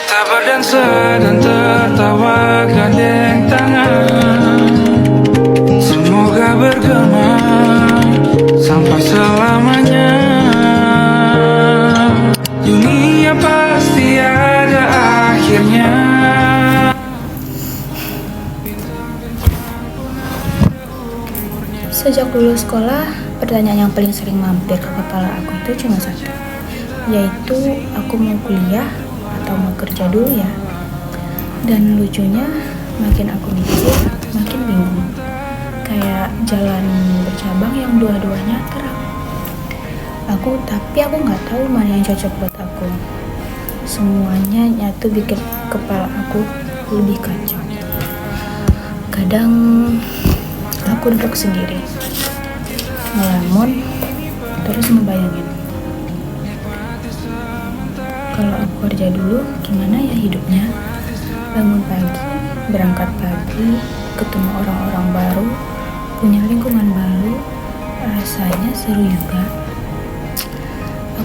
Kita berdansa dan tertawa gandeng tangan. Semoga bergema sampai selamanya. Dunia pasti ada akhirnya. Sejak lulus sekolah, pertanyaan yang paling sering mampir ke kepala aku itu cuma satu, yaitu aku mau kuliah atau mau kerja dulu ya. Dan lucunya, makin aku mikir, makin bingung. Kayak jalan bercabang yang dua-duanya terang. Tapi aku nggak tahu mana yang cocok buat aku. Semuanya nyatu bikin kepala aku lebih kacau. Kadang aku duduk sendiri, ngelamun, terus ngebayangin, kalau aku kerja dulu, gimana ya hidupnya? Bangun pagi, berangkat pagi, ketemu orang-orang baru, punya lingkungan baru, rasanya seru juga.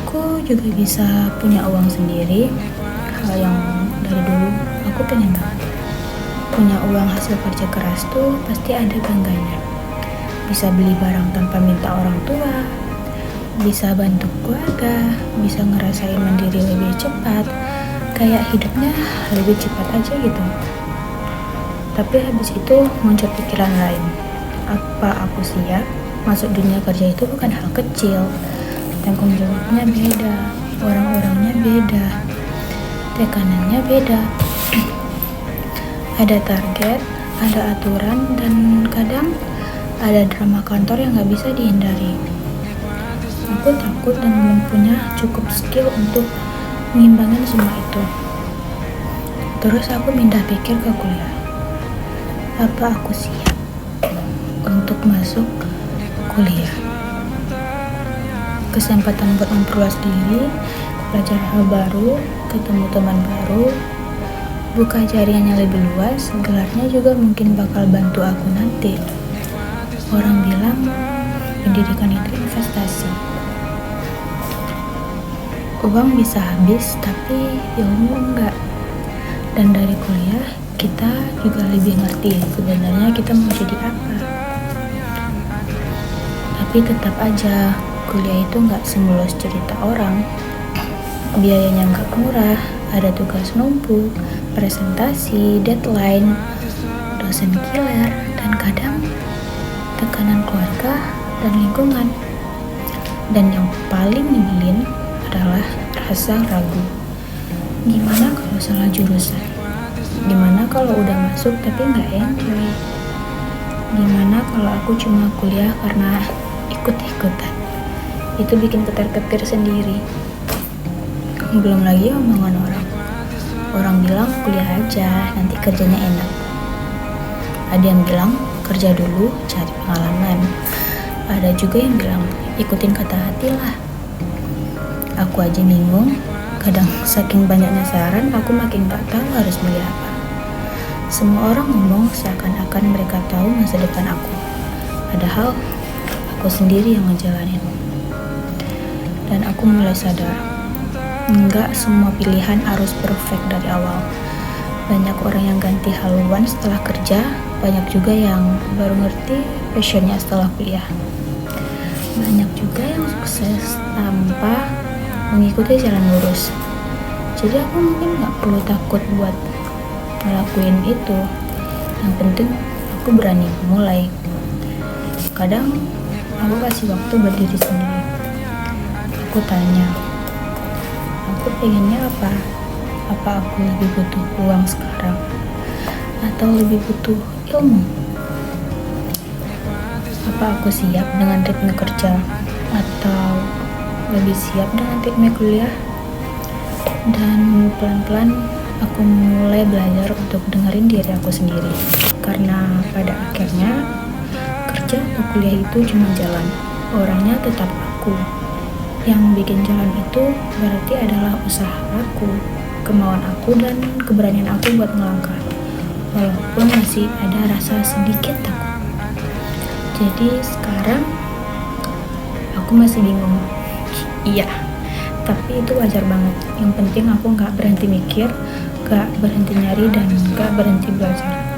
Aku juga bisa punya uang sendiri, hal yang dari dulu aku pengen banget. Punya uang hasil kerja keras tuh pasti ada bangganya. Bisa beli barang tanpa minta orang tua, bisa bantu keluarga, bisa ngerasain mandiri lebih cepat, kayak hidupnya lebih cepat aja gitu. Tapi habis itu muncul pikiran lain. Apa aku siap? Masuk dunia kerja itu bukan hal kecil. Tanggung jawabnya beda, orang-orangnya beda, tekanannya beda. Ada target, ada aturan, dan kadang ada drama kantor yang gak bisa dihindari. Aku takut dan belum punya cukup skill untuk mengimbangin semua itu. Terus aku pindah pikir ke kuliah. Apa aku siap untuk masuk kuliah? Kesempatan buat memperluas diri, belajar hal baru, ketemu teman baru, buka jaringan yang lebih luas, gelarnya juga mungkin bakal bantu aku nanti. Orang bilang pendidikan itu investasi. Uang bisa habis, tapi ilmu enggak. Dan dari kuliah, kita juga lebih ngerti sebenarnya kita mau jadi apa. Tapi tetap aja, kuliah itu enggak semulus cerita orang. Biayanya enggak murah, ada tugas numpuk, presentasi, deadline, dosen killer, dan kadang tekanan keluarga dan lingkungan. Dan yang paling nyebelin adalah rasa ragu. Gimana kalau salah jurusan? Gimana kalau udah masuk tapi nggak enjoy? Gimana kalau aku cuma kuliah karena ikut-ikutan? Itu bikin ketar-ketir sendiri. Belum lagi omongan orang. Orang bilang kuliah aja, nanti kerjanya enak. Ada yang bilang kerja dulu, cari pengalaman. Ada juga yang bilang ikutin kata hati lah. Aku aja bingung. Kadang saking banyaknya saran, aku makin gak tahu harus milih apa. Semua orang ngomong seakan-akan mereka tahu masa depan aku. Padahal aku sendiri yang ngejalanin. Dan aku mulai sadar, enggak semua pilihan harus perfect dari awal. Banyak orang yang ganti haluan setelah kerja, banyak juga yang baru ngerti passionnya setelah kuliah. Banyak juga yang sukses tanpa mengikuti jalan lurus. Jadi aku mungkin gak perlu takut buat ngelakuin itu. Yang penting aku berani mulai. Kadang aku kasih waktu buat diri sendiri. Aku tanya, aku pengennya apa? Apa aku lebih butuh uang sekarang? Atau lebih butuh ilmu? Apa aku siap dengan ritme kerja? Atau lebih siap dengan ritme kuliah? Dan pelan-pelan aku mulai belajar untuk dengerin diri aku sendiri. Karena pada akhirnya kerja atau kuliah itu cuma jalan. Orangnya tetap aku. Yang bikin jalan itu berarti adalah usaha aku, kemauan aku, dan keberanian aku buat melangkah. Walaupun masih ada rasa sedikit takut. Jadi sekarang aku masih bingung. Iya, tapi itu wajar banget. Yang penting aku gak berhenti mikir, gak berhenti nyari dan gak berhenti belajar.